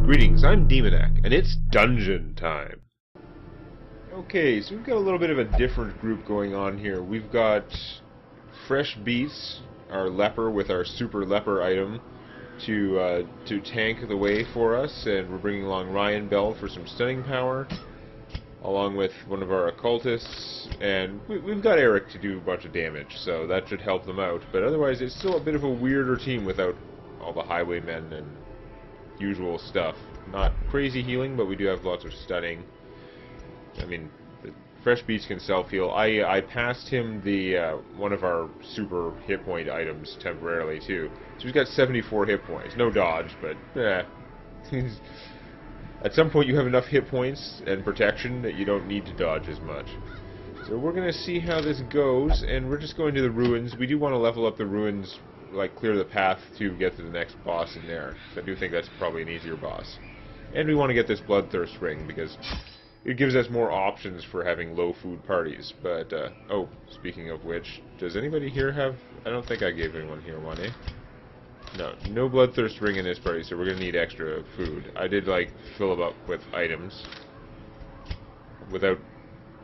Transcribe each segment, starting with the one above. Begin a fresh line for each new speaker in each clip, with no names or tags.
Greetings, I'm Demonac, and it's dungeon time. Okay, so we've got a little bit of a different group going on here. We've got Fresh Beats, our Leper with our Super Leper item, to tank the way for us, and we're bringing along Ryan Bell for some stunning power, along with one of our occultists, and we've got Eric to do a bunch of damage, so that should help them out. But otherwise, it's still a bit of a weirder team without all the highwaymen and usual stuff. Not crazy healing, but we do have lots of stunning. I mean, the Fresh Beats can self-heal. I passed him the one of our super hit point items temporarily, too. So he's got 74 hit points. No dodge, but at some point you have enough hit points and protection that you don't need to dodge as much. So we're going to see how this goes, and we're just going to the ruins. We do want to level up the ruins, like clear the path to get to the next boss in there. I do think that's probably an easier boss. And we want to get this Bloodthirst ring because it gives us more options for having low food parties. But, oh, speaking of which, does anybody here have... I don't think I gave anyone here one, eh? No Bloodthirst ring in this party, so we're going to need extra food. I did, like, fill them up with items.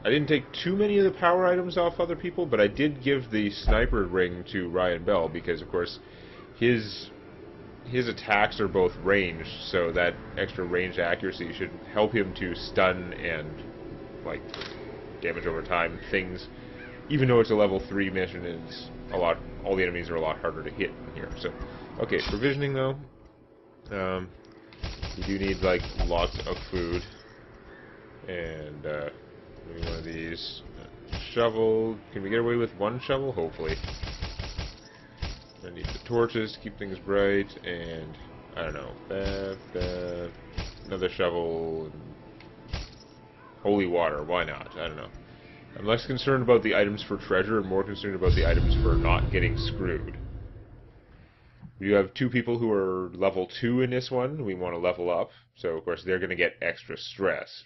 I didn't take too many of the power items off other people, but I did give the sniper ring to Ryan Bell because, of course, his attacks are both ranged, so that extra ranged accuracy should help him to stun and, like, damage over time things. Even though it's a level 3 mission, it's all the enemies are a lot harder to hit in here. So, okay, provisioning though. We do need, like, lots of food. And, maybe one of these. Shovel. Can we get away with one shovel? Hopefully. I need the torches to keep things bright, and I don't know. Another shovel. And holy water. Why not? I don't know. I'm less concerned about the items for treasure and more concerned about the items for not getting screwed. We have two people who are level 2 in this one. We want to level up, so of course they're going to get extra stress.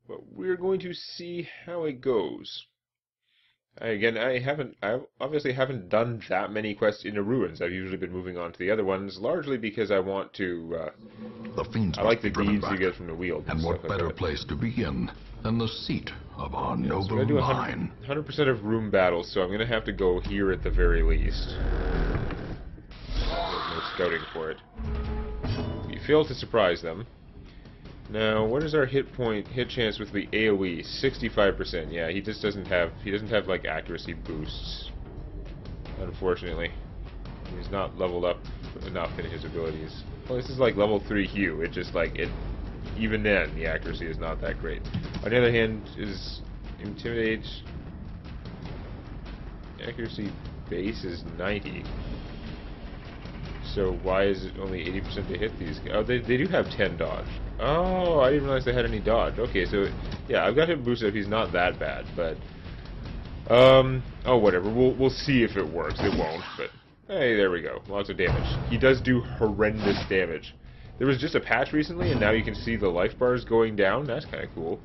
But we're going to see how it goes. Again, I obviously haven't done that many quests in the ruins. I've usually been moving on to the other ones, largely because I want to, I like the deeds you get from the wheel.
And what better place to begin than the seat of our noble
so I do
line.
100% of room battles, so I'm going to have to go here at the very least. There's no scouting for it. We failed to surprise them. Now, what is our hit chance with the AoE? 65%. Yeah, he doesn't have like accuracy boosts. Unfortunately. He's not leveled up enough in his abilities. Well, this is like level 3 Hugh. It just like even then the accuracy is not that great. On the other hand, is Intimidate accuracy base is 90. So why is it only 80% to hit these guys? Oh, they do have 10 dodge. Oh, I didn't realize they had any dodge. Okay, so yeah, I've got him boosted up. He's not that bad, but oh, whatever. We'll see if it works. It won't, but hey, there we go. Lots of damage. He does do horrendous damage. There was just a patch recently, and now you can see the life bars going down. That's kind of cool.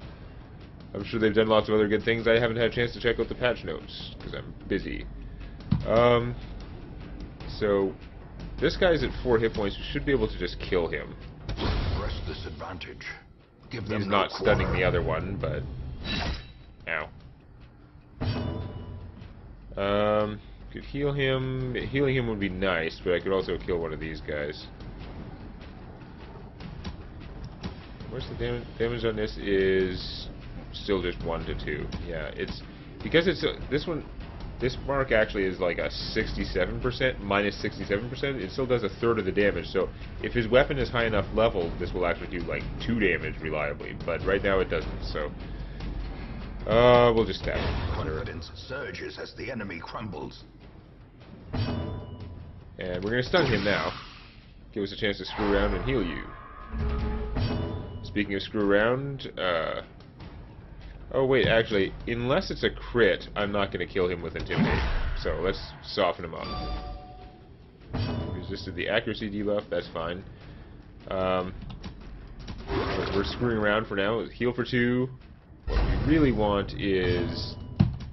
I'm sure they've done lots of other good things. I haven't had a chance to check out the patch notes because I'm busy. So this guy's at 4 hit points. We should be able to just kill him.
Press this advantage. Give them
He's not stunning the other one, but ow. Could heal him. Healing him would be nice, but I could also kill one of these guys. Where's the damage? Damage on this is still just 1 to 2. Yeah, it's because it's this one. This mark actually is like a 67%, minus 67%. It still does a third of the damage, so if his weapon is high enough level, this will actually do like 2 damage reliably, but right now it doesn't, so... we'll just stab him.
Confidence surges as the enemy crumbles.
And we're going to stun him now. Give us a chance to screw around and heal you. Speaking of screw around, oh wait, actually, unless it's a crit, I'm not going to kill him with Intimidate. So let's soften him up. Resisted the accuracy debuff, that's fine. We're screwing around for now. Heal for 2. What we really want is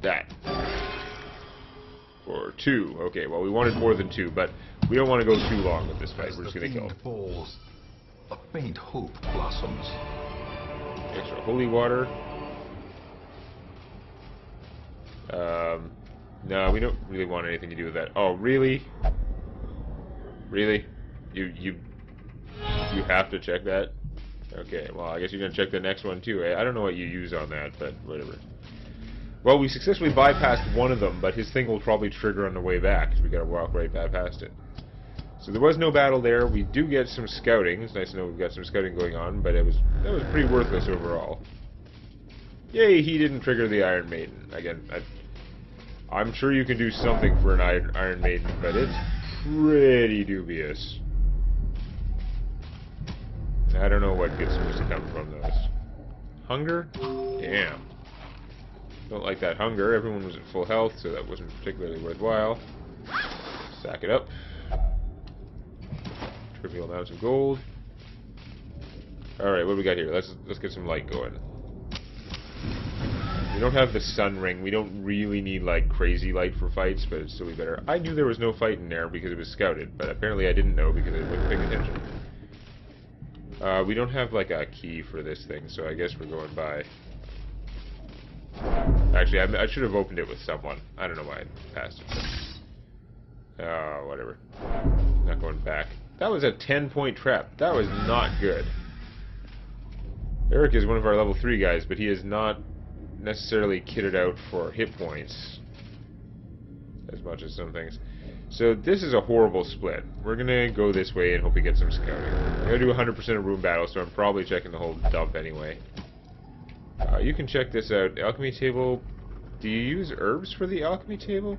that. For 2. Okay, well, we wanted more than 2, but we don't want to go too long with this fight. We're just going to kill him.
Falls, a faint hope blossoms.
Extra holy water. No, we don't really want anything to do with that. Oh, really? Really? You have to check that? Okay, well, I guess you're going to check the next one too, eh? I don't know what you use on that, but whatever. Well, we successfully bypassed one of them, but his thing will probably trigger on the way back, because we got to walk right back past it. So there was no battle there. We do get some scouting. It's nice to know we've got some scouting going on, but that was pretty worthless overall. Yay, he didn't trigger the Iron Maiden. Again, I'm sure you can do something for an Iron Maiden, but it's pretty dubious. I don't know what good's supposed to come from those. Hunger? Damn. Don't like that hunger. Everyone was at full health, so that wasn't particularly worthwhile. Sack it up. Trivial amounts of gold. Alright, what do we got here? Let's get some light going. We don't have the sun ring. We don't really need, like, crazy light for fights, but it'd still be better. I knew there was no fight in there because it was scouted, but apparently I didn't know because I wasn't paying attention. We don't have, like, a key for this thing, so I guess we're going by... Actually, I should have opened it with someone. I don't know why I passed it. Oh, whatever. Not going back. That was a 10-point trap. That was not good. Eric is one of our level 3 guys, but he is not necessarily kitted out for hit points as much as some things. So this is a horrible split. We're gonna go this way and hope we get some scouting. I'm gonna do 100% of room battle, so I'm probably checking the whole dump anyway. You can check this out. Alchemy table. Do you use herbs for the alchemy table?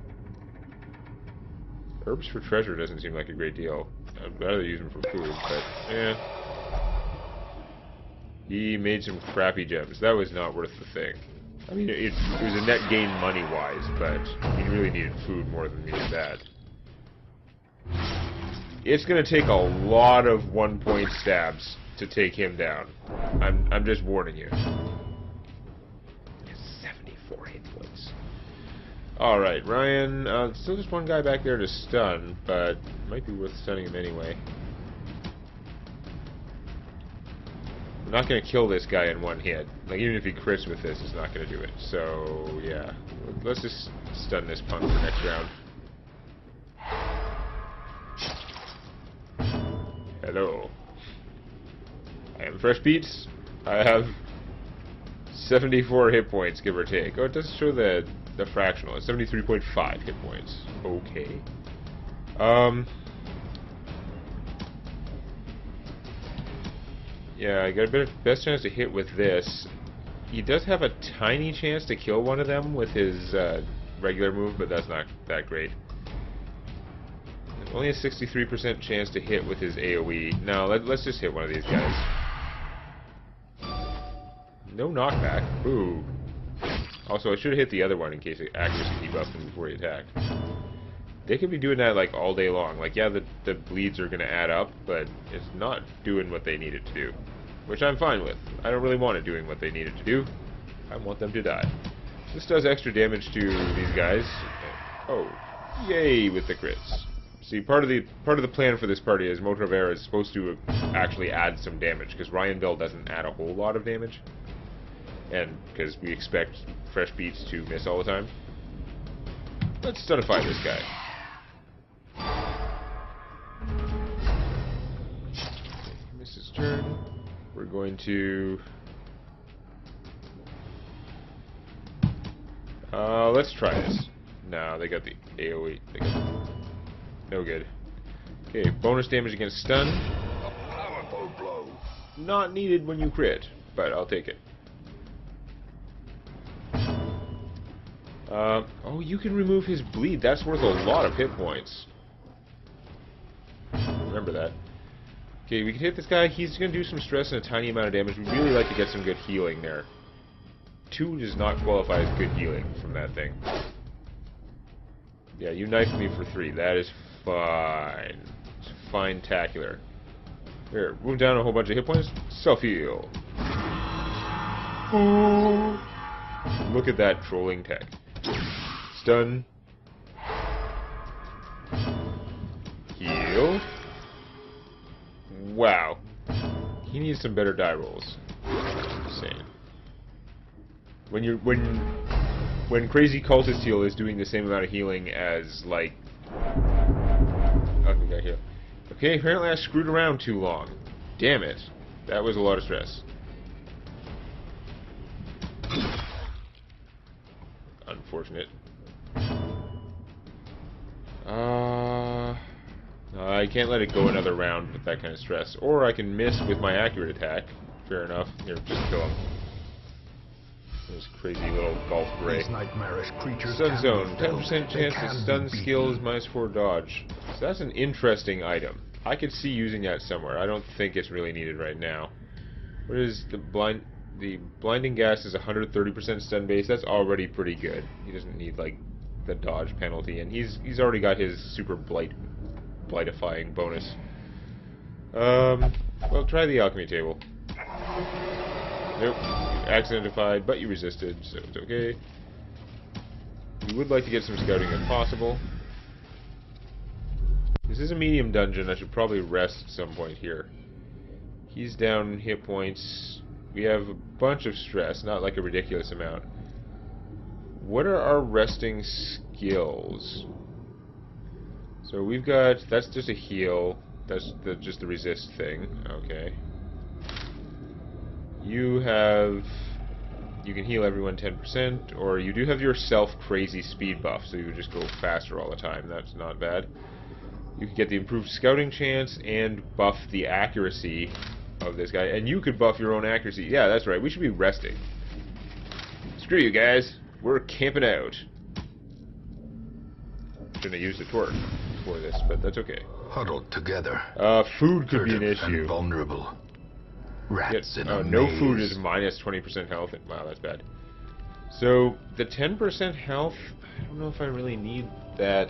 Herbs for treasure doesn't seem like a great deal. I'd rather use them for food, but yeah. He made some crappy gems. That was not worth the thing. I mean, it was a net gain money-wise, but he really needed food more than needed that. It's going to take a lot of 1-point stabs to take him down. I'm just warning you. 74 hit points. Alright, Ryan, still just one guy back there to stun, but it might be worth stunning him anyway. I'm not going to kill this guy in one hit. Like, even if he crits with this, it's not going to do it. So, yeah. Let's just stun this punk for next round. Hello. I am Fresh Beats. I have 74 hit points, give or take. Oh, it does show the fractional. It's 73.5 hit points. Okay. Yeah, I got a bit of best chance to hit with this. He does have a tiny chance to kill one of them with his regular move, but that's not that great. Only a 63% chance to hit with his AoE. No, let's just hit one of these guys. No knockback. Ooh. Also, I should have hit the other one in case accuracy debuffed him before he attacked. They could be doing that like all day long. Like, yeah, the bleeds are going to add up, but it's not doing what they need it to do. Which I'm fine with. I don't really want it doing what they need it to do. I want them to die. This does extra damage to these guys. Oh, yay with the crits. See, part of the plan for this party is Motorvera is supposed to actually add some damage, because Ryan Bell doesn't add a whole lot of damage. And because we expect Fresh Beats to miss all the time. Let's stunify this guy. Miss his turn. We're going to... let's try this. No, they got the AoE. They got no good. Okay, bonus damage against stun.
A powerful blow.
Not needed when you crit, but I'll take it. Oh, you can remove his bleed. That's worth a lot of hit points. Remember that. Okay, we can hit this guy. He's going to do some stress and a tiny amount of damage. We'd really like to get some good healing there. 2 does not qualify as good healing from that thing. Yeah, you knifed me for 3. That is fine. It's fine-tacular. Here, move down a whole bunch of hit points. Self-heal. Look at that trolling tech. Stun. shield? Wow. He needs some better die rolls. Insane. When crazy cultist heal is doing the same amount of healing as like okay, here. Okay, apparently I screwed around too long. Damn it. That was a lot of stress. Unfortunate. I can't let it go another round with that kind of stress. Or I can miss with my accurate attack. Fair enough. Here, just kill him. This crazy little golf gray.
These nightmarish creatures
Stun
can
zone.
be
10% chance to stun skills, -4 dodge. So that's an interesting item. I could see using that somewhere. I don't think it's really needed right now. What is the blinding gas is 130% stun base. That's already pretty good. He doesn't need like the dodge penalty, and he's already got his super blightifying bonus. Well, try the alchemy table. Nope, you accidentified, but you resisted, so it's okay. We would like to get some scouting if possible. This is a medium dungeon. I should probably rest at some point here. He's down hit points. We have a bunch of stress, not like a ridiculous amount. What are our resting skills? So we've got, that's just a heal. That's just the resist thing. Okay. You can heal everyone 10%, or you do have your self-crazy speed buff, so you just go faster all the time. That's not bad. You can get the improved scouting chance and buff the accuracy of this guy. And you could buff your own accuracy. Yeah, that's right. We should be resting. Screw you guys. We're camping out. Shouldn't have used a torch for this, but that's okay.
Huddled together.
Food could be an
furtive
issue.
And vulnerable. Rats in a
no
maze.
food is -20% health. Wow, that's bad. So, the 10% health, I don't know if I really need that.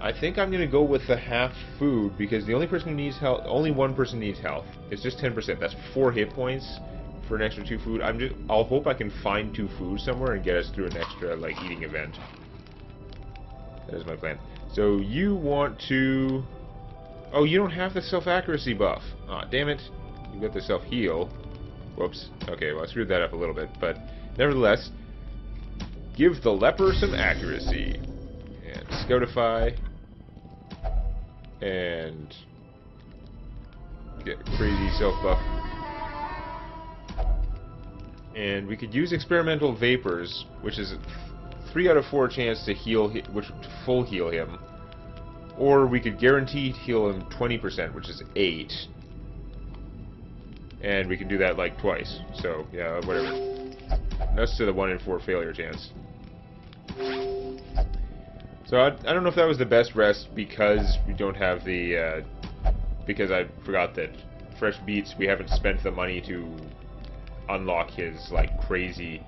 I think I'm going to go with the half food, because the only person who needs health, only one person needs health. It's just 10%. That's 4 hit points for an extra 2 food. I'll hope I can find 2 food somewhere and get us through an extra, like, eating event. That is my plan. So, you want to... Oh, you don't have the self-accuracy buff. Aw, damn it. You got the self-heal. Whoops. Okay, well, I screwed that up a little bit, but nevertheless, give the leper some accuracy. And scoutify. And get crazy self-buff. And we could use experimental vapors, which is a 3 out of 4 chance to heal, which to full heal him. Or we could guaranteed heal him 20%, which is 8. And we can do that like twice. So, yeah, whatever. That's to the 1 in 4 failure chance. So I don't know if that was the best rest because we don't have the... because I forgot that fresh beats, we haven't spent the money to unlock his, like, crazy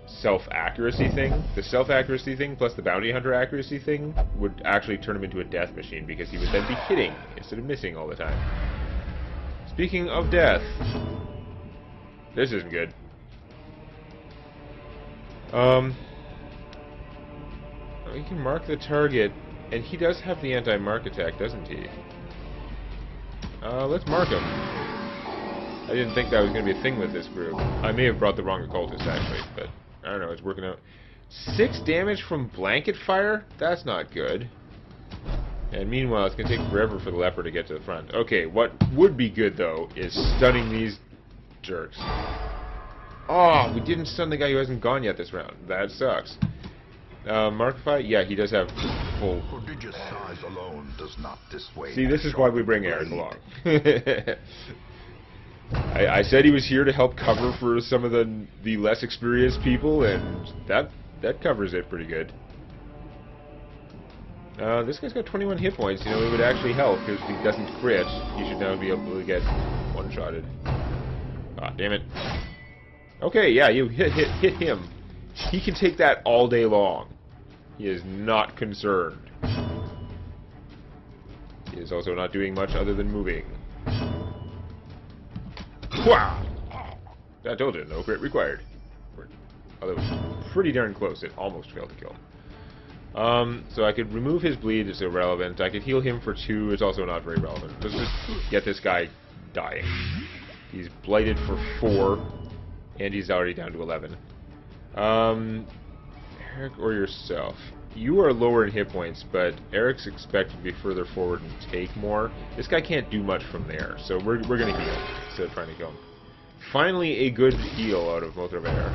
self-accuracy thing. The self-accuracy thing plus the bounty hunter accuracy thing would actually turn him into a death machine because he would then be hitting instead of missing all the time. Speaking of death, this isn't good. You can mark the target, and he does have the anti-mark attack, doesn't he? Let's mark him. I didn't think that was going to be a thing with this group. I may have brought the wrong occultist, actually, but I don't know, it's working out. 6 damage from blanket fire? That's not good. And meanwhile, it's going to take forever for the leper to get to the front. Okay, what would be good, though, is stunning these jerks. Oh, we didn't stun the guy who hasn't gone yet this round. That sucks. Markify? Yeah, he does have full...
Prodigious size alone does not dissuade.
See, this is why we bring Eric along. I said he was here to help cover for some of the less experienced people, and that covers it pretty good. This guy's got 21 hit points. You know, it would actually help, because if he doesn't crit, he should now be able to get one-shotted. Ah, damn it. Okay, yeah, you hit him. He can take that all day long. He is not concerned. He is also not doing much other than moving. Wow! I told you, no crit required. Although it was pretty darn close, it almost failed to kill him. So I could remove his bleed, it's irrelevant. I could heal him for 2, it's also not very relevant. Let's just get this guy dying. He's blighted for 4, and he's already down to 11. Eric or yourself? You are lower in hit points, but Eric's expected to be further forward and take more. This guy can't do much from there, so we're going to heal instead of trying to kill him. Finally, a good heal out of Motor Bear.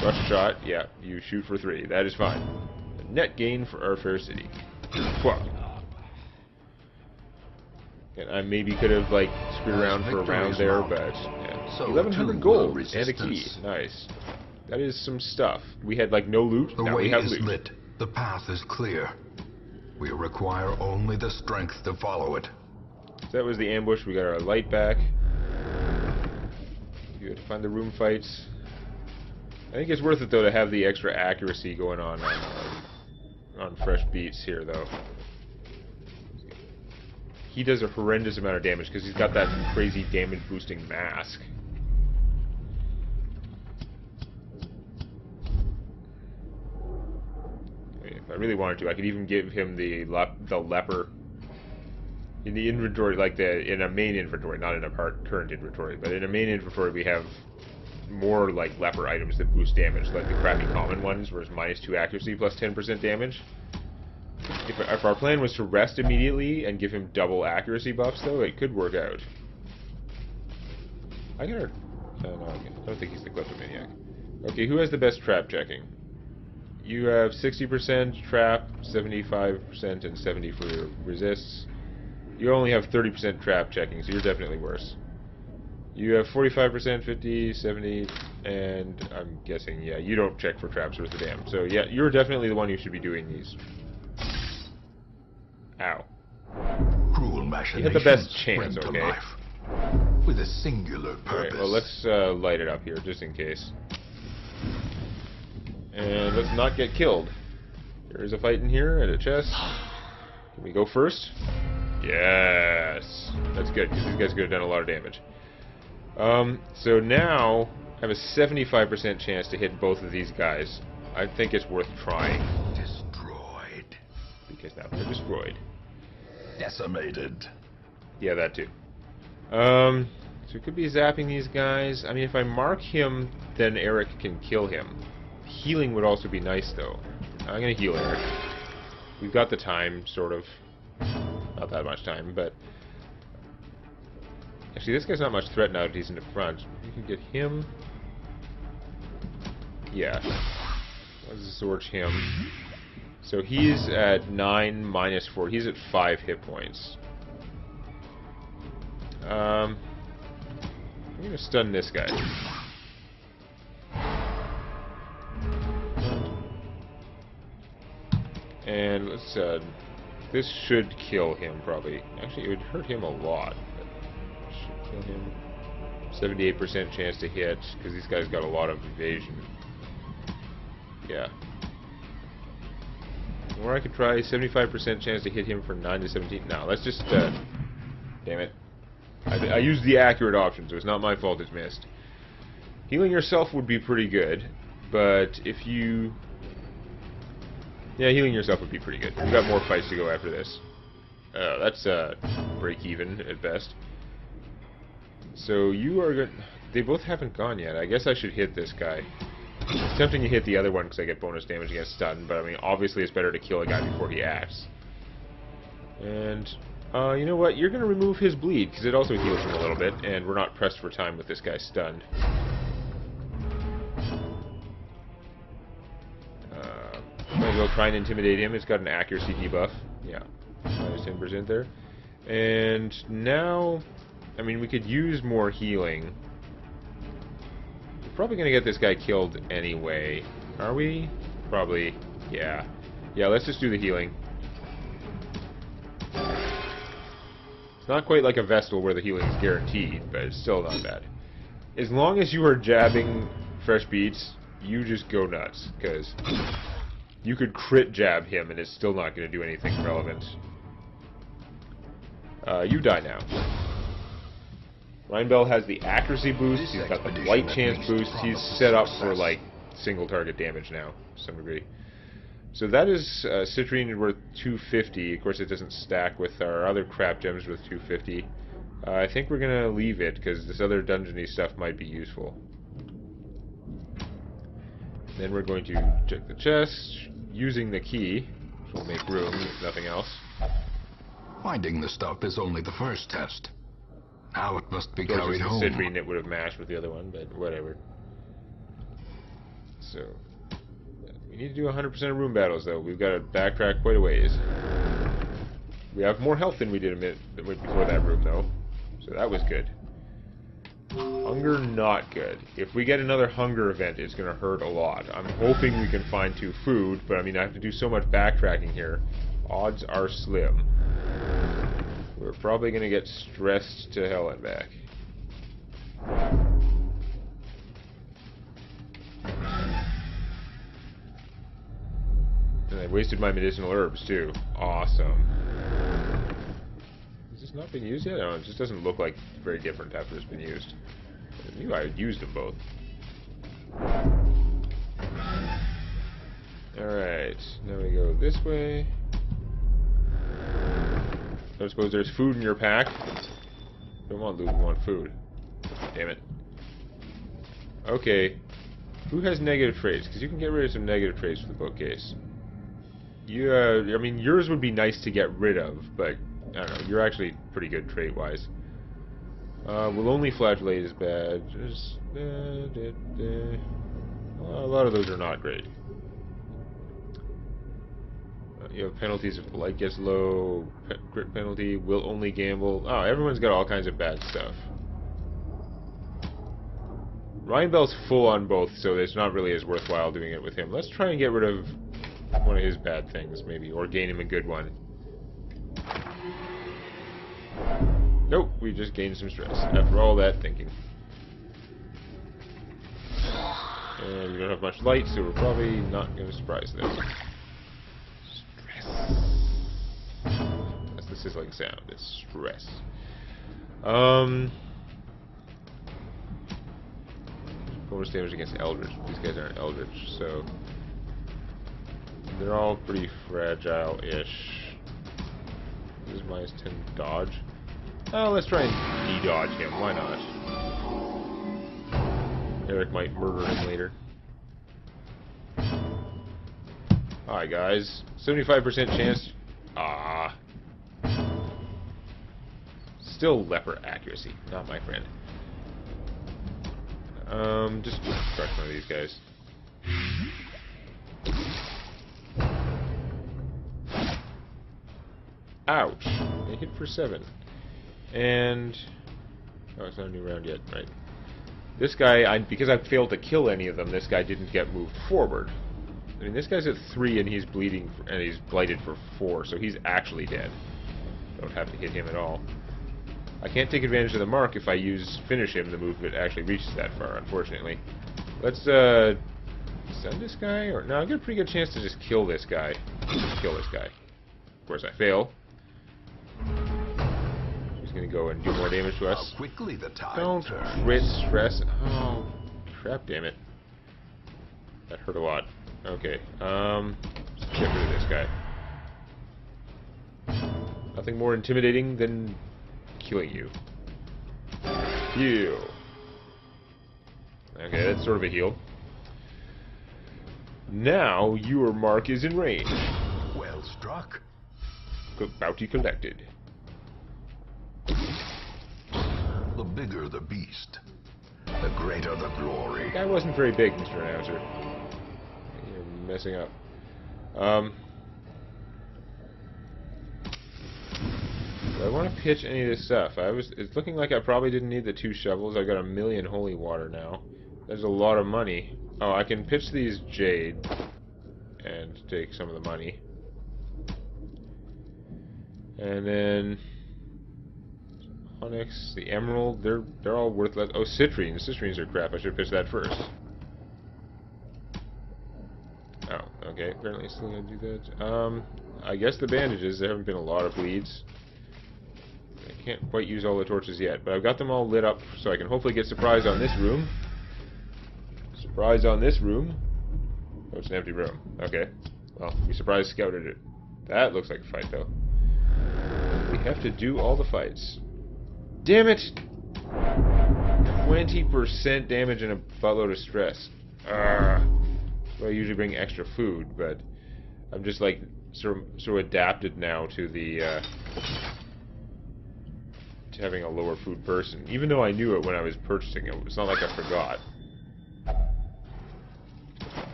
Rush shot, yeah, you shoot for 3. That is fine. A net gain for our fair city. Wow. And I maybe could have, like, screwed around for a round there, but yeah.
So
1100 gold and a key. Nice. That is some stuff. We had, like, no loot.
The
now
way
we have
is
loot.
lit. The path is clear. We require only the strength to follow it.
So that was the ambush. We got our light back. You had to find the room fights. I think it's worth it, though, to have the extra accuracy going on fresh beats here, though. He does a horrendous amount of damage because he's got that crazy damage-boosting mask. If I really wanted to, I could even give him the leper in the inventory, like in a main inventory, not in a current inventory, but in a main inventory we have more like leper items that boost damage, like the crappy common ones, where it's -2 accuracy plus 10% damage. If our plan was to rest immediately and give him double accuracy buffs, though, it could work out. I don't think he's the kleptomaniac. Okay, who has the best trap checking? You have 60% trap, 75%, and 70 for resists. You only have 30% trap checking, so you're definitely worse. You have 45%, 50, 70, and I'm guessing, yeah, you don't check for traps worth a damn. So, yeah, you're definitely the one who should be doing these. Ow.
Cruel
You had the best chance, okay?
Life, with a singular purpose.
Alright, well, let's light it up here, just in case. And let's not get killed. There's a fight in here and a chest. Can we go first? Yes! That's good, because these guys could have done a lot of damage. So now, I have a 75% chance to hit both of these guys. I think it's worth trying.
Destroyed.
Because now they're destroyed.
Decimated.
Yeah, that too. So we could be zapping these guys. I mean, if I mark him, then Eric can kill him. Healing would also be nice, though. I'm gonna heal Eric. We've got the time, sort of. Not that much time, but... Actually, this guy's not much threat now that he's in the front. We can get him... Yeah. Let's Zorch him. So he's at 9 minus 4. He's at 5 hit points. I'm gonna stun this guy. And let's, this should kill him, probably. Actually, it would hurt him a lot. But it should kill him. 78% chance to hit, because these guys got a lot of evasion. Yeah. Or I could try 75% chance to hit him for 9 to 17. No, let's just, damn it. I used the accurate option, so it's not my fault it's missed. Healing yourself would be pretty good, but if you... Yeah, healing yourself would be pretty good. We've got more fights to go after this. That's break even at best. So you are good. They both haven't gone yet. I guess I should hit this guy. It's tempting to hit the other one because I get bonus damage against stun, but I mean, obviously it's better to kill a guy before he acts. And you know what? You're going to remove his bleed because it also heals him a little bit, and we're not pressed for time with this guy stunned. Might as well try and intimidate him. It's got an accuracy debuff. Yeah, minus 10% there. And now, I mean, we could use more healing. We're probably going to get this guy killed anyway. Are we? Probably. Yeah. Yeah, let's just do the healing. It's not quite like a Vestal where the healing is guaranteed, but it's still not bad. As long as you are jabbing fresh beats, you just go nuts, because... You could crit jab him, and it's still not going to do anything relevant. You die now. Rheinbell has the accuracy boost, he's got the light chance boost, he's set up for, like, single target damage now, to some degree. So that is citrine worth 250. Of course, it doesn't stack with our other crap gems with 250. I think we're going to leave it, because this other dungeony stuff might be useful. Then we're going to check the chest, using the key, which will make room, if nothing else.
Finding the stuff is only the first test. Now it must be
Of course,
carried
it's the
home.
citrine that would have matched with the other one, but whatever. So, we need to do 100% of room battles, though. We've got to backtrack quite a ways. We have more health than we did a minute before that room, though. So that was good. Hunger, not good. If we get another hunger event, it's going to hurt a lot. I'm hoping we can find 2 food, but I mean, I have to do so much backtracking here. Odds are slim. We're probably going to get stressed to hell and back. And I wasted my medicinal herbs, too. Awesome. Has this not been used yet? No, it just doesn't look like very different after it's been used. I knew I had used them both. Alright, now we go this way. I suppose there's food in your pack. Don't want loot, we want food. Damn it. Okay. Who has negative traits? Because you can get rid of some negative traits with the bookcase. You, I mean, yours would be nice to get rid of, but I don't know. You're actually pretty good trait-wise. Will only flagellate is bad. Just, a lot of those are not great. You have penalties if blight gets low, crit penalty, will only gamble. Oh, everyone's got all kinds of bad stuff. Ryan Bell's full on both, so it's not really as worthwhile doing it with him. Let's try and get rid of one of his bad things, maybe, or gain him a good one. Nope, we just gained some stress after all that thinking. And we don't have much light, so we're probably not going to surprise this. That's the sizzling sound. It's stress. Bonus damage against eldritch. These guys aren't eldritch, so they're all pretty fragile-ish. This is minus 10 dodge. Oh, let's try and de-dodge him. Why not? Eric might murder him later. Hi guys. 75% chance. Ah. Still leper accuracy. Not my friend. Just crush one of these guys. Ouch. They hit for 7. And oh, it's not a new round yet, right? This guy, because I failed to kill any of them, this guy didn't get moved forward. I mean, this guy's at 3 and he's bleeding, and he's blighted for 4, so he's actually dead. Don't have to hit him at all. I can't take advantage of the mark if I finish him. The movement actually reaches that far, unfortunately. Let's send this guy, or no, I get a pretty good chance to just kill this guy. Kill this guy. Of course, I fail. He's gonna go and do more damage to us.
How quickly the tide
Don't
turns.
crit stress. Oh, crap! Damn it. That hurt a lot. Okay. Let's get rid of this guy. Nothing more intimidating than killing you. Heal. Okay, that's sort of a heal. Now your mark is in range.
Well struck.
Bounty collected.
The bigger the beast, the greater the glory.
That wasn't very big, Mr. Announcer. You're messing up. Do I want to pitch any of this stuff? It's looking like I probably didn't need the 2 shovels. I've got 1 million holy water now. There's a lot of money. Oh, I can pitch these jade and take some of the money. And then onyx, the emerald, they're all worthless. Oh, citrines. Citrines are crap. I should pitch that first. Oh, okay. Apparently still gonna do that. I guess the bandages. There haven't been a lot of bleeds. I can't quite use all the torches yet, but I've got them all lit up so I can hopefully get surprised on this room. Surprise on this room. Oh, it's an empty room. Okay. Well, we surprise scouted it. That looks like a fight, though. We have to do all the fights. Damn it! 20% damage and a buttload of stress. Well, I usually bring extra food, but I'm just like sort of adapted now to the to having a lower food person. Even though I knew it when I was purchasing it, it's not like I forgot.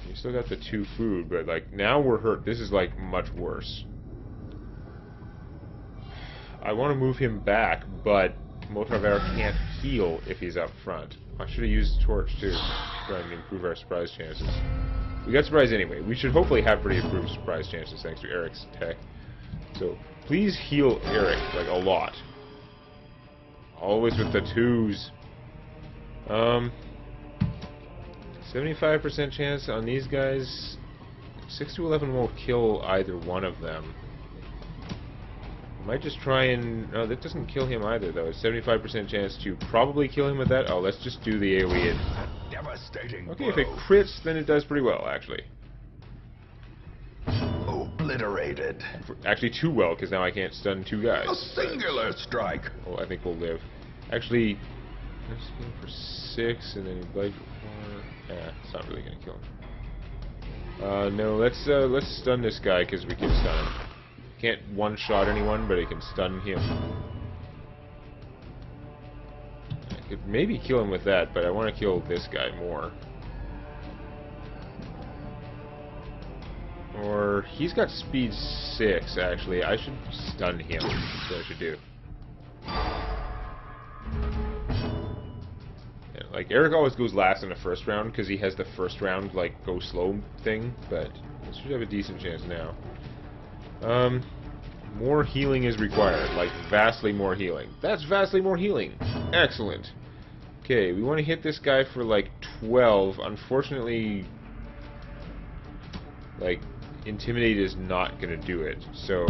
We still got the 2 food, but like now we're hurt. This is like much worse. I want to move him back, but Motraver can't heal if he's up front. I should have used torch too, trying to improve our surprise chances. We got surprise anyway. We should hopefully have pretty improved surprise chances thanks to Eric's tech. So please heal Eric like a lot. Always with the 2s. 75% chance on these guys. 6 to 11 won't kill either one of them. Might just try and... No, that doesn't kill him either, though. It's 75% chance to probably kill him with that. Oh, let's just do the AoE.
Devastating
Okay, if it crits, then it does pretty well, actually.
Obliterated.
Actually, too well, because now I can't stun 2 guys.
A singular strike.
Well, I think we'll live. Actually, let's go for 6, and then Blight for 4. It's not really going to kill him. No, let's stun this guy, because we can stun him. Can't one-shot anyone, but it can stun him. I could maybe kill him with that, but I want to kill this guy more. Or, he's got speed 6, actually. I should stun him. That's what I should do. Yeah, like, Eric always goes last in the first round, because he has the first round, like, go slow thing, but I should have a decent chance now. More healing is required, like vastly more healing. That's vastly more healing. Excellent. Okay, we want to hit this guy for like 12. Unfortunately, like, Intimidate is not going to do it. So,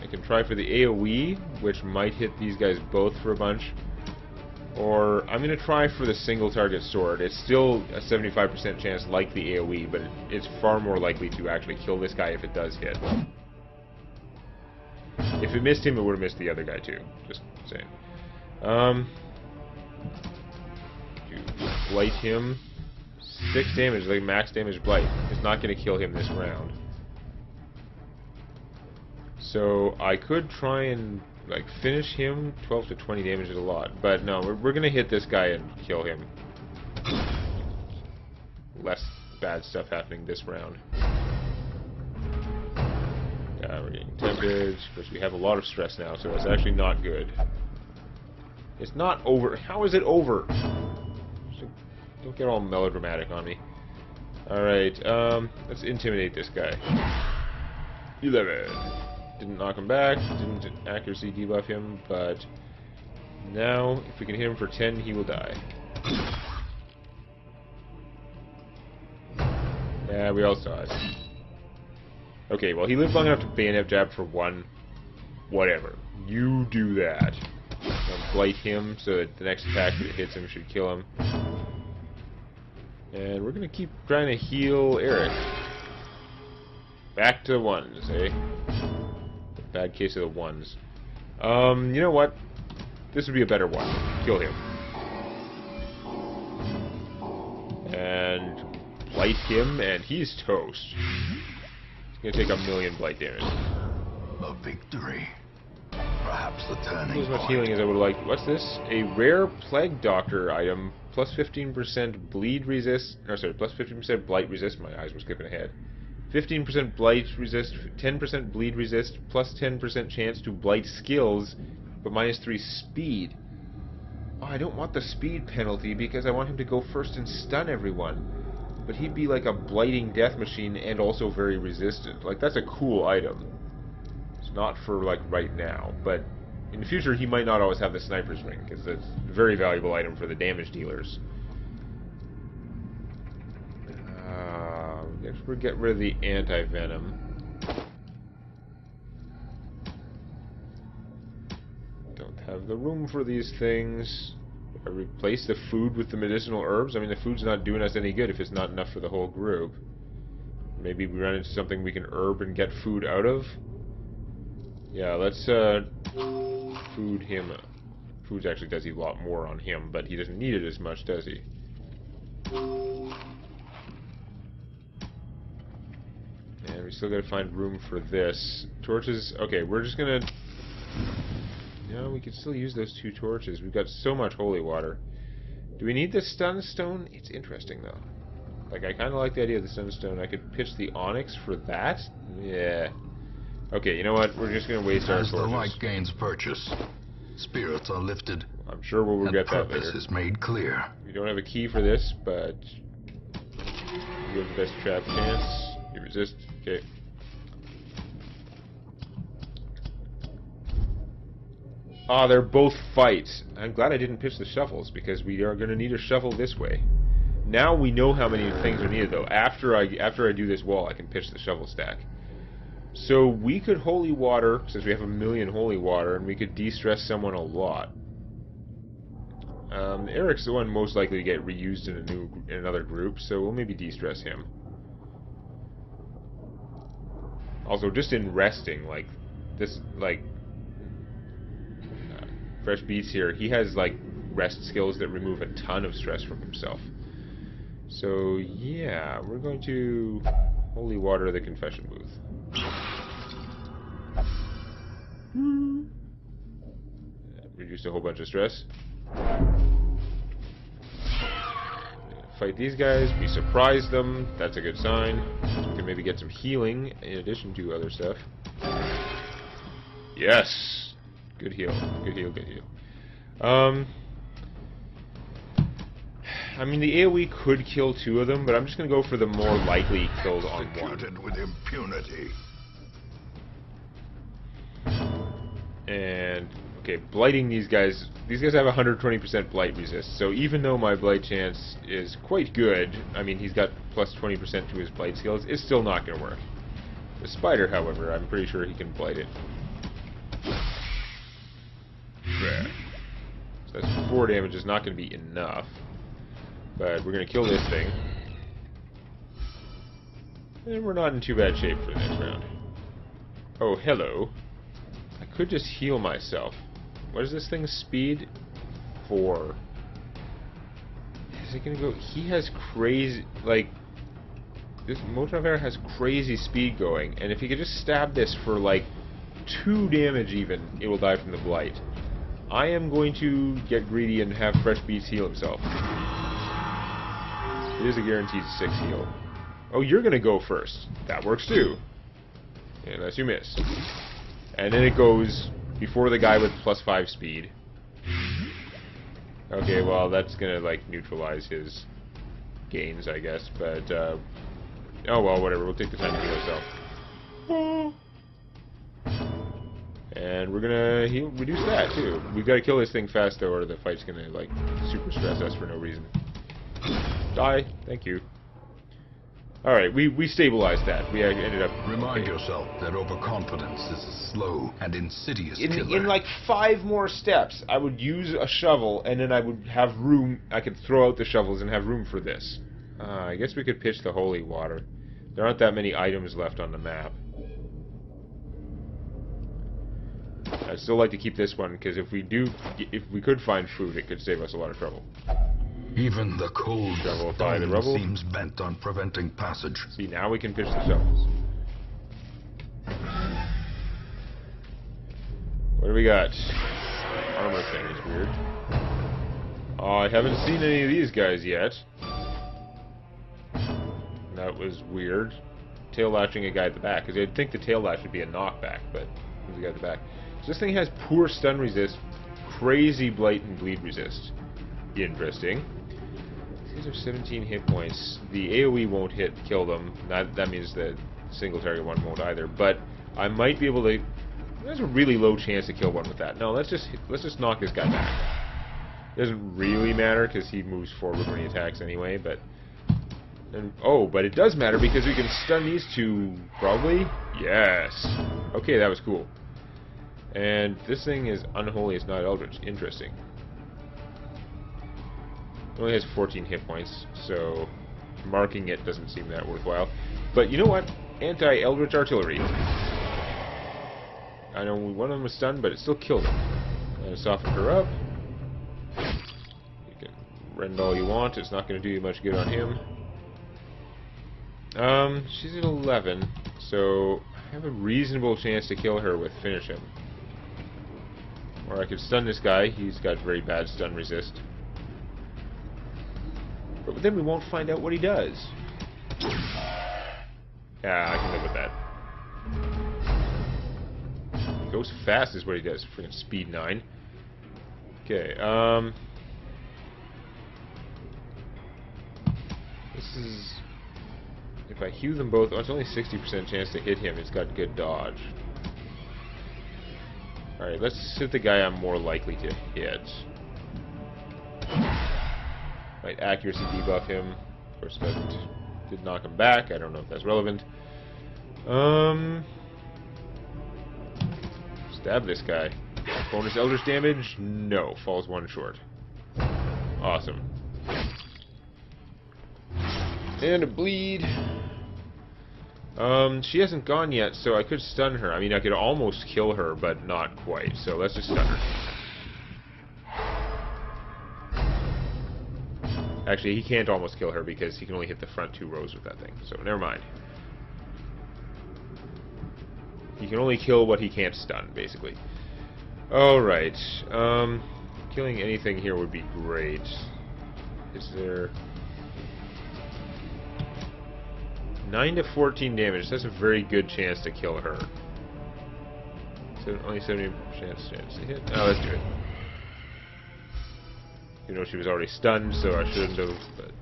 I can try for the AoE, which might hit these guys both for a bunch. Or, I'm going to try for the single target sword. It's still a 75% chance like the AoE, but it's far more likely to actually kill this guy if it does hit. If it missed him, it would have missed the other guy too. Just saying. Blight him. 6 damage, like max damage blight. It's not going to kill him this round. So I could try and like finish him. 12 to 20 damage is a lot, but no, we're going to hit this guy and kill him. Less bad stuff happening this round. We're getting tempted. Of course, we have a lot of stress now, so it's actually not good. It's not over. How is it over? Don't get all melodramatic on me. Alright, let's intimidate this guy. 11. Didn't knock him back, didn't accuracy debuff him, but now, if we can hit him for 10, he will die. Yeah, we all saw it. Okay, well, he lived long enough to bayonet jab for 1. Whatever. You do that. I'll blight him so that the next attack that hits him should kill him. And we're going to keep trying to heal Eric. Back to 1s, eh? Bad case of the 1s. You know what? This would be a better one. Kill him. And blight him, and he's toast. He's gonna take 1,000,000 blight damage.
A victory. Perhaps the turning
As much
point.
healing as I would like. What's this? A rare Plague Doctor item. Plus 15% bleed resist. No, sorry, plus 15% blight resist. My eyes were skipping ahead. 15% blight resist, 10% bleed resist, plus 10% chance to blight skills, but minus 3 speed. Oh, I don't want the speed penalty because I want him to go first and stun everyone. But he'd be like a blighting death machine and also very resistant. Like, that's a cool item. It's not for, like, right now, but in the future he might not always have the sniper's ring, because it's a very valuable item for the damage dealers. Next we'll get rid of the anti-venom. Don't have the room for these things. I replace the food with the medicinal herbs. I mean, the food's not doing us any good if it's not enough for the whole group. Maybe we run into something we can herb and get food out of. Yeah, let's food him. Food actually does a lot more on him, but he doesn't need it as much, does he? And we still gotta find room for this. Torches, okay, we're just gonna... No, we can still use those 2 torches. We've got so much holy water. Do we need the stun-stone? It's interesting, though. Like, I kind of like the idea of the stun-stone. I could pitch the onyx for that? Yeah. Okay, you know what? We're just gonna waste our torches.
As the light gains purchase, spirits are lifted.
I'm sure we'll regret that later.
Purpose is made clear.
We don't have a key for this, but... You have the best trap chance. You resist. Okay. Ah, they're both fights. I'm glad I didn't pitch the shovels, because we are going to need a shovel this way. Now we know how many things are needed, though. After I do this wall, I can pitch the shovel stack. So we could holy water, since we have 1,000,000 holy water, and we could de-stress someone a lot. Eric's the one most likely to get reused in another group, so we'll maybe de-stress him. Also, just in resting, like this, like Fresh Beats here, he has like rest skills that remove a ton of stress from himself. So yeah, we're going to holy water the confession booth. Reduced a whole bunch of stress. Fight these guys, we surprise them, that's a good sign. We can maybe get some healing in addition to other stuff. Yes! Good heal, good heal, good heal. I mean, the AoE could kill 2 of them, but I'm just going to go for the more likely kills on one.
Executed with impunity.
And, okay, blighting these guys have 120% blight resist, so even though my blight chance is quite good, I mean, he's got plus 20% to his blight skills, it's still not going to work. The spider, however, I'm pretty sure he can blight it. There. So that's 4 damage, is not going to be enough. But we're going to kill this thing. And we're not in too bad shape for the next round. Oh, hello. I could just heal myself. What is this thing's speed? 4. Is it going to go... He has crazy... Like... This Motonavar has crazy speed going. And if he could just stab this for, like, 2 damage even, it will die from the blight. I am going to get greedy and have Fresh Beats heal himself. It is a guaranteed 6 heal. Oh, you're going to go first. That works too. Unless you miss. And then it goes before the guy with plus 5 speed. Okay, well, that's going to, like, neutralize his gains, I guess. But, oh, well, whatever. We'll take the time to heal ourselves. And we're going to reduce that, too. We've got to kill this thing fast, though, or the fight's going to, like, super stress us for no reason. Die. Thank you. Alright, we stabilized that. We ended up...
Remind yourself that overconfidence is a slow and insidious killer.
In like 5 more steps, I would use a shovel, and then I would have room... I could throw out the shovels and have room for this. I guess we could pitch the holy water. There aren't that many items left on the map. I'd still like to keep this one, because if we could find food, it could save us a lot of trouble.
Even the cold stone seems bent on preventing passage.
See, now we can pitch the shovels. What do we got? Armor thing is weird. Oh, I haven't seen any of these guys yet. That was weird. Tail lashing a guy at the back, because I'd think the tail lash would be a knockback, but there's a guy at the back. So this thing has poor stun resist, crazy blight and bleed resist. Interesting. These are 17 hit points. The AoE won't kill them. That means the single target one won't either. But I might be able to. There's a really low chance to kill one with that. No, let's just knock this guy back. It doesn't really matter because he moves forward when he attacks anyway. But but it does matter because we can stun these 2 probably. Yes. Okay, that was cool. And this thing is unholy. It's not eldritch. Interesting. It only has 14 hit points, so marking it doesn't seem that worthwhile. But you know what? Anti-Eldritch Artillery. I know one of them was stunned, but it still killed him. I'm going to soften her up. You can rend all you want. It's not going to do you much good on him. She's at 11, so I have a reasonable chance to kill her with Finish Him. Or I could stun this guy. He's got very bad stun resist. But then we won't find out what he does. Yeah, I can live with that. He goes fast is what he does. Freaking speed 9. Okay, this is... If I heal them both, oh, it's only 60% chance to hit him. It's got good dodge. Alright, let's hit the guy I'm more likely to hit. Might accuracy debuff him. Of course, that did knock him back. I don't know if that's relevant. Stab this guy. Bonus Eldritch damage? No. Falls 1 short. Awesome. And a bleed. She hasn't gone yet, so I could stun her. I mean, I could almost kill her, but not quite. So let's just stun her. Actually, he can't almost kill her because he can only hit the front 2 rows with that thing. So never mind. He can only kill what he can't stun, basically. Alright. Killing anything here would be great. Is there... 9 to 14 damage. That's a very good chance to kill her. So only 70% chance to hit. Oh, let's do it. You know she was already stunned, so I shouldn't have. But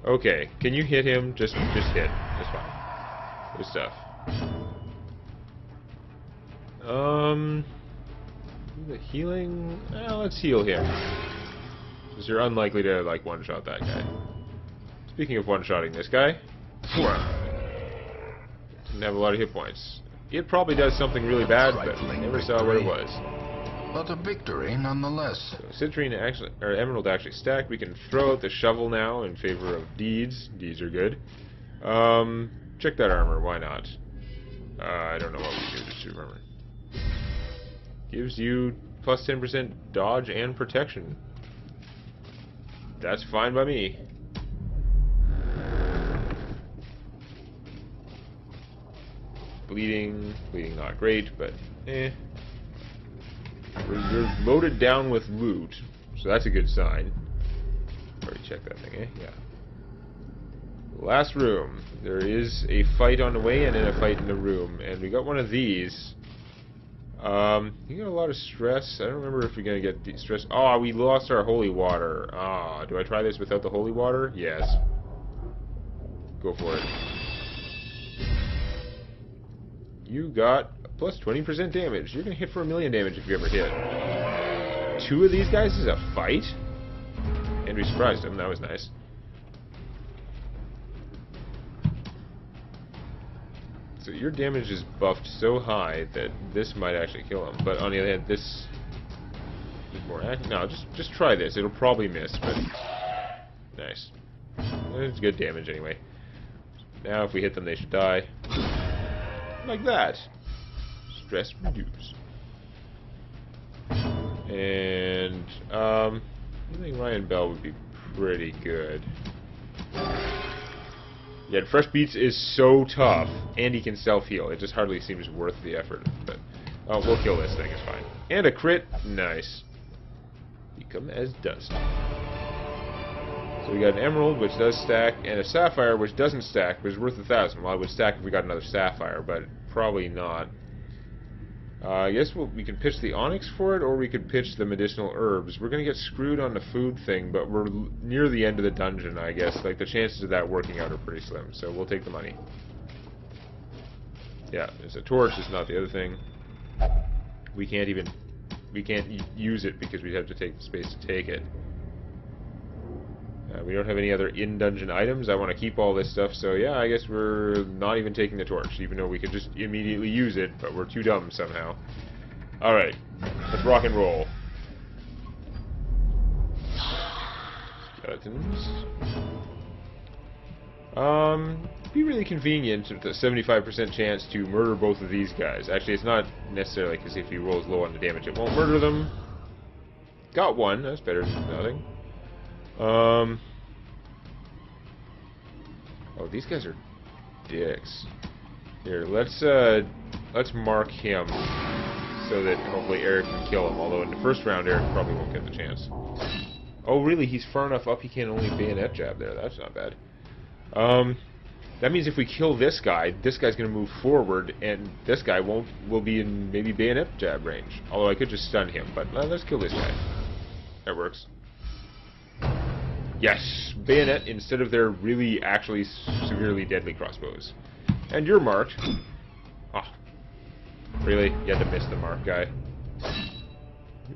okay, can you hit him? Just hit. That's fine. Good stuff. The healing. Let's heal him. Because you're unlikely to like one-shot that guy. Speaking of one-shotting this guy, didn't have a lot of hit points. It probably does something really bad, but I never saw what it was.
But a victory nonetheless.
So citrine actually, or emerald actually stacked. We can throw out the shovel now in favor of deeds. Deeds are good. Check that armor. Why not? I don't know what we do to armor. Gives you plus 10% dodge and protection. That's fine by me. Bleeding not great, but eh. We're loaded down with loot, so that's a good sign. Already checked that thing, eh? Yeah. Last room. There is a fight on the way and then a fight in the room, and we got one of these. You got a lot of stress. I don't remember if we're gonna get stress. Oh, we lost our holy water. Ah, do I try this without the holy water? Yes. Go for it. You got plus 20% damage. You're going to hit for 1,000,000 damage if you ever hit. 2 of these guys is a fight? And we surprised him. That was nice. So your damage is buffed so high that this might actually kill him. But on the other hand, this is more active. No, just try this. It'll probably miss, but nice. It's good damage anyway. Now if we hit them, they should die. Like that. Stress reduced. And I think Ryan Bell would be pretty good. Yeah, Fresh Beats is so tough, and he can self-heal. It just hardly seems worth the effort. But we'll kill this thing. It's fine. And a crit. Nice. Become as dust. So we got an emerald, which does stack, and a sapphire, which doesn't stack, but is worth 1,000. Well, it would stack if we got another sapphire, but probably not. I guess we can pitch the onyx for it, or we could pitch the medicinal herbs. We're going to get screwed on the food thing, but we're near the end of the dungeon, I guess. Like, the chances of that working out are pretty slim, so we'll take the money. Yeah, it's a torch, it's not the other thing. We can't use it because we'd have to take the space to take it. We don't have any other in-dungeon items. I want to keep all this stuff, so yeah, I guess we're not even taking the torch, even though we could just immediately use it, but we're too dumb somehow. Alright, let's rock and roll. Skeletons. Be really convenient with a 75% chance to murder both of these guys. Actually, it's not necessarily, because if he rolls low on the damage, it won't murder them. Got one. That's better than nothing. Oh, these guys are dicks. Here, let's mark him so that hopefully Eric can kill him. Although in the first round, Eric probably won't get the chance. Oh, really? He's far enough up he can only bayonet jab there. That's not bad. That means if we kill this guy's going to move forward, and this guy will be in maybe bayonet jab range. Although I could just stun him, but let's kill this guy. That works. Yes! Bayonet instead of their really, actually, severely deadly crossbows. And you're marked. Oh. Really? You had to miss the mark, guy.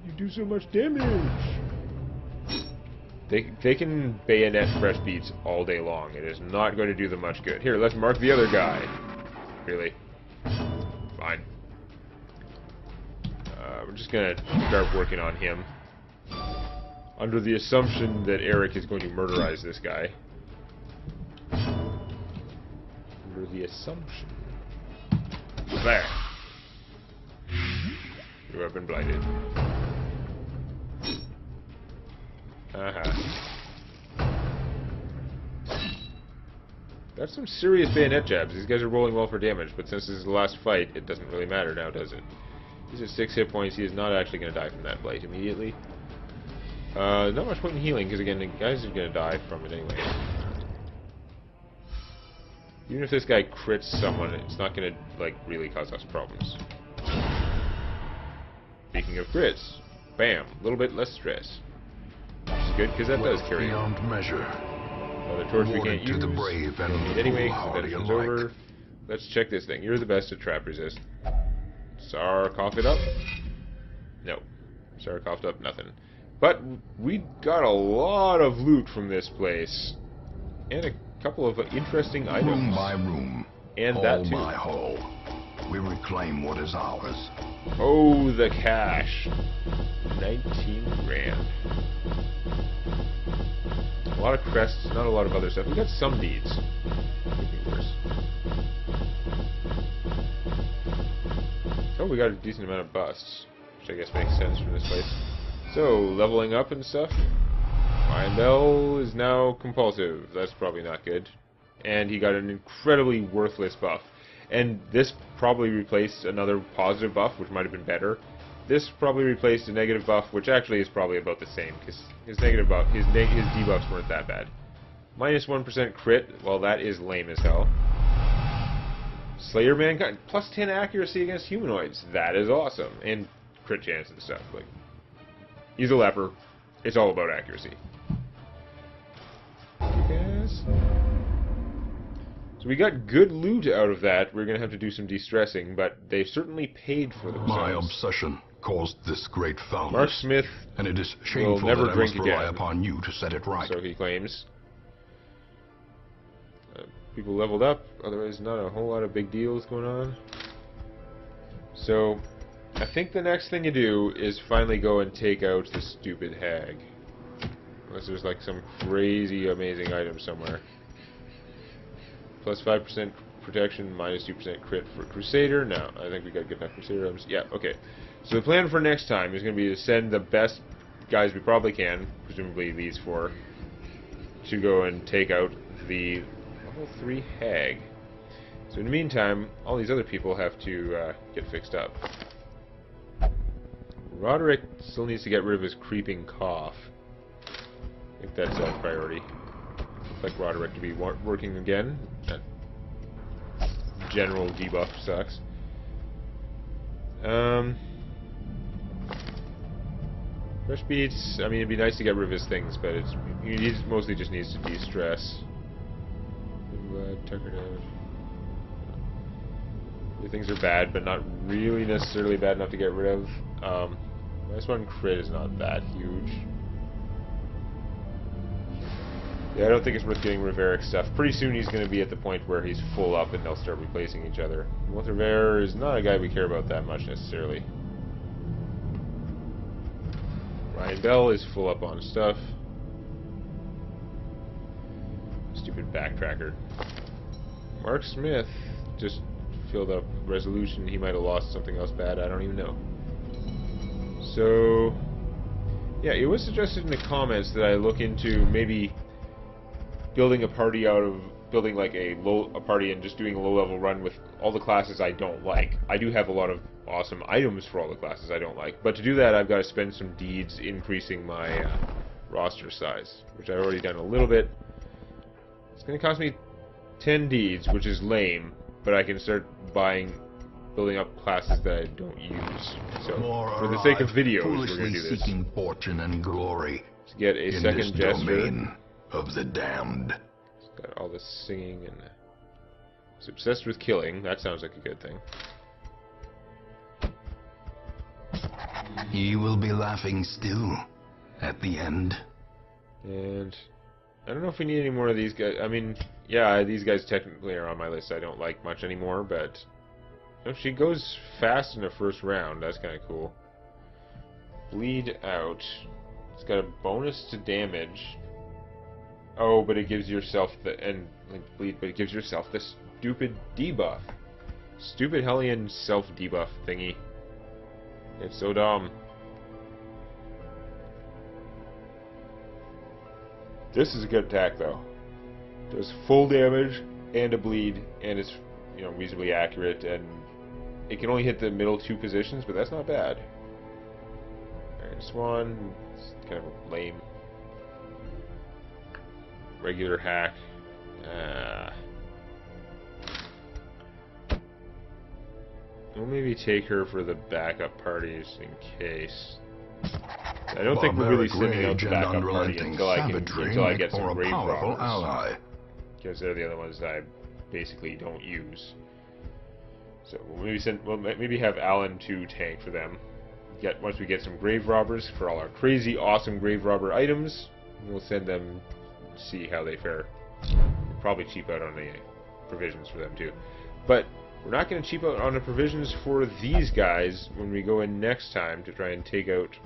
You do so much damage! They can bayonet fresh beats all day long. It is not going to do them much good. Here, let's mark the other guy. Really? Fine. We're just going to start working on him. Under the assumption that Eric is going to murderize this guy. Under the assumption. There. You have been blinded. That's some serious bayonet jabs. These guys are rolling well for damage, but since this is the last fight, it doesn't really matter now, does it? He's at 6 hit points. He is not actually going to die from that blight immediately. Not much point in healing, because again, the guys are going to die from it anyway. Even if this guy crits someone, it's not going to, like, really cause us problems. Speaking of crits, bam, a little bit less stress. Which is good, because that does carry on.
Beyond measure.
Another torch we can't use.
To the brave and
don't need anyway, so
foolhardy
that's
alike.
over. Let's check this thing. You're the best at trap resist. Sar, cough it up. No. Sar coughed up nothing. But we got a lot of loot from this place. And a couple of interesting items.
Room by room.
And
hall
that too.
by hall. We reclaim what is ours.
Oh, the cash. 19 grand. A lot of crests, not a lot of other stuff. We got some deeds. Could be worse. Oh, we got a decent amount of busts, which I guess makes sense from this place. So, leveling up and stuff. Bell is now compulsive. That's probably not good. And he got an incredibly worthless buff. And this probably replaced another positive buff, which might have been better. This probably replaced a negative buff, which actually is probably about the same, because his negative buff, his debuffs weren't that bad. Minus 1% crit, well, that is lame as hell. Slayer Mankind, plus 10 accuracy against humanoids. That is awesome. And crit chance and stuff. Like, he's a leper. It's all about accuracy. Yes. So we got good loot out of that. We're going to have to do some de-stressing, but they certainly paid for themselves.
My obsession caused this great foulness.
Mark Smith
and it is
will
shameful
never
that I
drink
must rely
again.
upon you to set it right.
So he claims. People leveled up, otherwise not a whole lot of big deals going on. So, I think the next thing you do is finally go and take out the stupid hag. Unless there's like some crazy amazing item somewhere. Plus 5% protection, minus 2% crit for Crusader. No, I think we got good enough Crusader items. Yeah, okay. So the plan for next time is going to be to send the best guys we probably can, presumably these four, to go and take out the level 3 hag. So in the meantime, all these other people have to get fixed up. Roderick still needs to get rid of his creeping cough. I think that's a priority. Looks like Roderick to be working again. That general debuff sucks. Fresh beats, I mean, it'd be nice to get rid of his things, but he mostly just needs to de-stress. Tuckered out. The things are bad, but not really necessarily bad enough to get rid of. -1 crit is not that huge. Yeah, I don't think it's worth getting rid of Eric's stuff. Pretty soon he's going to be at the point where he's full up and they'll start replacing each other. Rivera is not a guy we care about that much necessarily. Ryan Bell is full up on stuff. Stupid stupid backtracker. Mark Smith just filled up resolution. He might have lost something else bad. I don't even know. So, yeah, it was suggested in the comments that I look into maybe building a party out of building like a party and just doing a low-level run with all the classes I don't like. I do have a lot of awesome items for all the classes I don't like, but to do that I've got to spend some deeds increasing my roster size, which I've already done a little bit. It's going to cost me 10 deeds, which is lame, but I can start building up classes that I don't use. So, for the sake of videos, we're going to do this.
Seeking fortune and glory
to get a
in
second
this
jester.
domain of the damned.
Got all this singing and he's obsessed with killing. That sounds like a good thing.
He will be laughing still at the end.
And I don't know if we need any more of these guys. I mean, yeah, these guys technically are on my list. I don't like much anymore, but if she goes fast in the first round, that's kind of cool. Bleed out. It's got a bonus to damage. Oh, but it gives yourself bleed, but it gives yourself the stupid debuff. Stupid Hellion self-debuff thingy. It's so dumb. This is a good attack, though. Does full damage and a bleed, and it's, you know, reasonably accurate, and it can only hit the middle two positions, but that's not bad. Iron Swan, it's kind of a lame. Regular hack. We'll maybe take her for the backup parties in case. I don't think we're really sending out the backup party until I get some grave robbers, because they're the other ones that I basically don't use. So we'll maybe have Alan 2 tank for them. Once we get some grave robbers for all our crazy awesome grave robber items, we'll send them. See how they fare. We'll probably cheap out on the provisions for them too, but we're not going to cheap out on the provisions for these guys when we go in next time to try and take out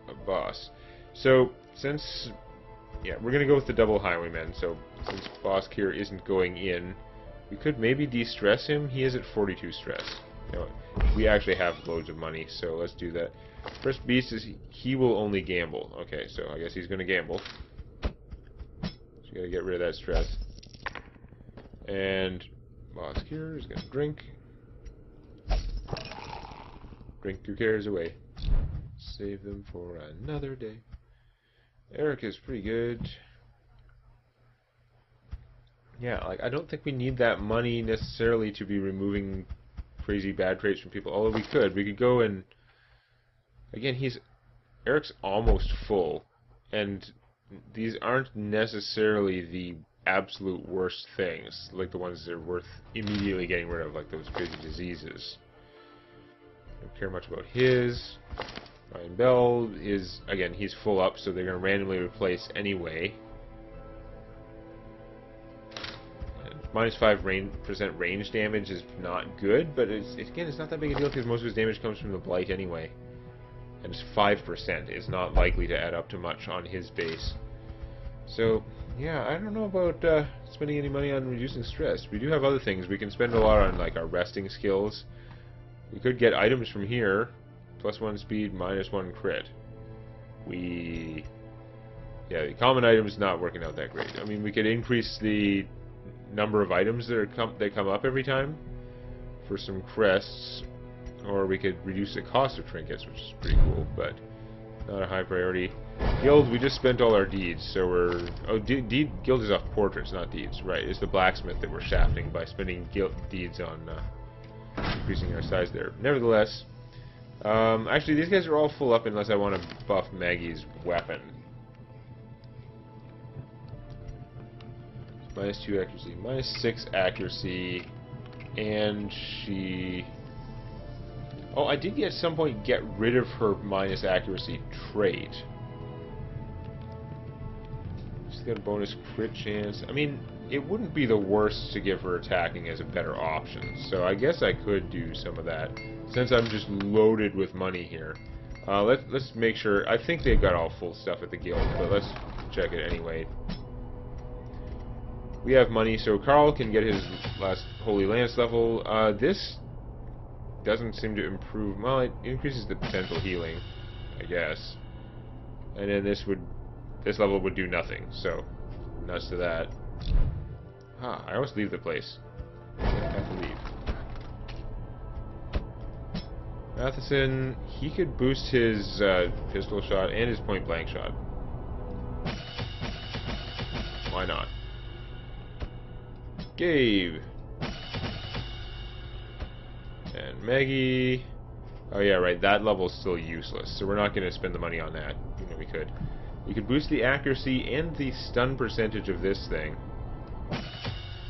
a boss. So since we're going to go with the double highwayman. So since boss here isn't going in, we could maybe de-stress him. He is at 42 stress. You know, we actually have loads of money, so let's do that. First beast is he will only gamble. Okay, so I guess he's going to gamble. So you gotta get rid of that stress. And boss here is gonna drink. Drink your cares away. Save them for another day. Eric is pretty good. Yeah, like I don't think we need that money necessarily to be removing crazy bad traits from people. Although we could go and again Eric's almost full, and these aren't necessarily the absolute worst things, like the ones that are worth immediately getting rid of, like those crazy diseases. Don't care much about his. Ryan Bell is, again, he's full up, so they're going to randomly replace anyway. And -5% range damage is not good, but it's not that big a deal because most of his damage comes from the blight anyway. And it's 5%. It's not likely to add up to much on his base. So, yeah, I don't know about spending any money on reducing stress. We do have other things. We can spend a lot on like our resting skills. We could get items from here. +1 speed, -1 crit. The common item is not working out that great. I mean, we could increase the number of items that come up every time for some crests. Or we could reduce the cost of trinkets, which is pretty cool, but not a high priority. Guild, we just spent all our deeds, so we're... Oh, guild is off portraits, not deeds. Right, it's the blacksmith that we're shafting by spending deeds on increasing our size there. Nevertheless, actually these guys are all full up unless I want to buff Maggie's weapon. -2 accuracy, -6 accuracy, and she... Oh, I did at some point get rid of her minus accuracy trait. She's got a bonus crit chance. I mean, it wouldn't be the worst to give her attacking as a better option. So I guess I could do some of that, since I'm just loaded with money here. Let's make sure. I think they've got all full stuff at the guild, but let's check it anyway. We have money, so Carl can get his last Holy Lance level. This doesn't seem to improve. Well, it increases the potential healing, I guess. And then this level would do nothing, so nuts to that. I always leave the place. I have to leave. Matheson, he could boost his pistol shot and his point blank shot. Why not? Gabe. And Maggie. Oh yeah, right, that level's still useless, so we're not going to spend the money on that. You know, we could. We could boost the accuracy and the stun percentage of this thing,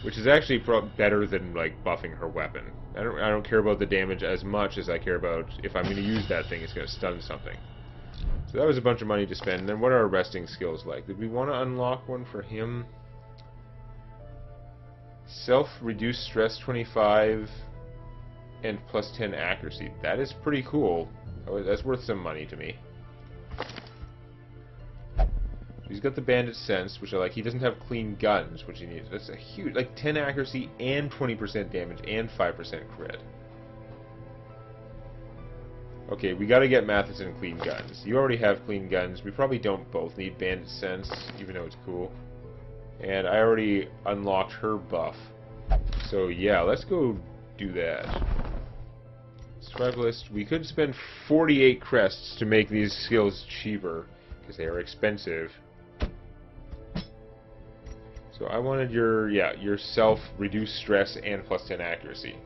which is actually better than like buffing her weapon. I don't care about the damage as much as I care about if I'm going to use that thing, it's going to stun something. So that was a bunch of money to spend. And then what are our resting skills like? Did we want to unlock one for him? Self-reduce stress 25 and plus 10 accuracy. That is pretty cool. That's worth some money to me. He's got the bandit sense, which I like. He doesn't have clean guns, which he needs. That's a huge, like 10 accuracy and 20% damage and 5% crit. Okay, we gotta get Matheson clean guns. You already have clean guns. We probably don't both need bandit sense, even though it's cool. And I already unlocked her buff. So yeah, let's go do that. Survivalist, we could spend 48 crests to make these skills cheaper, because they are expensive. So I wanted your self-reduce stress and plus 10 accuracy.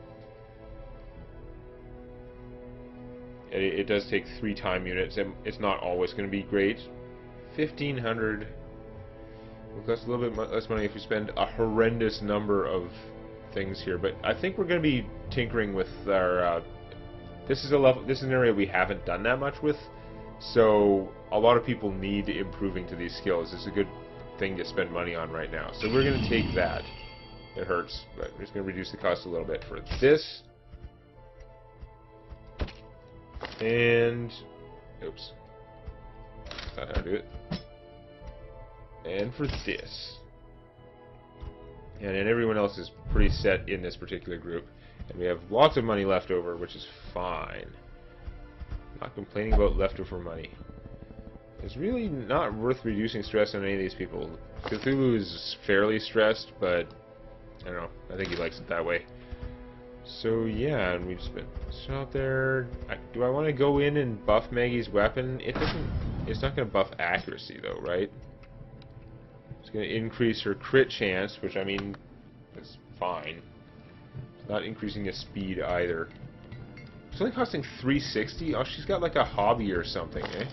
It does take 3 time units, and it's not always going to be great. 1,500 will cost a little bit less money if we spend a horrendous number of things here, but I think we're going to be tinkering with our... this is an area we haven't done that much with, so a lot of people need improving to these skills. It's a good thing to spend money on right now. So we're going to take that. It hurts, but we're just going to reduce the cost a little bit for this. And... oops. That's not how to do it. And for this. And then everyone else is pretty set in this particular group. And we have lots of money left over, which is fine. Not complaining about leftover money. It's really not worth reducing stress on any of these people. Cthulhu is fairly stressed, but I don't know. I think he likes it that way. So yeah, and we've just been out there. Do I want to go in and buff Maggie's weapon? It doesn't. It's not going to buff accuracy though, right? It's going to increase her crit chance, which I mean, is fine. It's not increasing the speed either. It's only costing 360. Oh, she's got like a hobby or something, eh?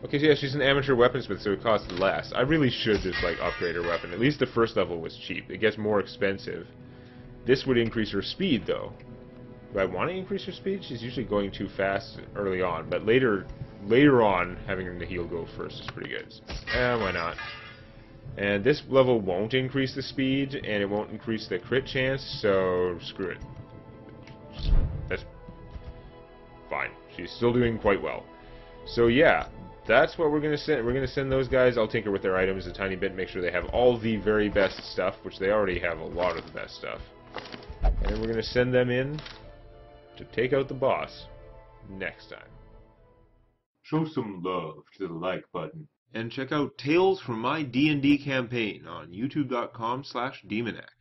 Okay, so yeah, she's an amateur weaponsmith, so it costs less. I really should just like upgrade her weapon. At least the first level was cheap. It gets more expensive. This would increase her speed, though. Do I want to increase her speed? She's usually going too fast early on, but later on, having the heal go first is pretty good. Why not? And this level won't increase the speed, and it won't increase the crit chance, so screw it. That's fine. She's still doing quite well. So yeah, that's what we're going to send. We're going to send those guys. I'll tinker with their items a tiny bit, make sure they have all the very best stuff, which they already have a lot of the best stuff. And then we're going to send them in to take out the boss next time. Show some love to the like button. And check out Tales from My D&D Campaign on youtube.com/Demonac.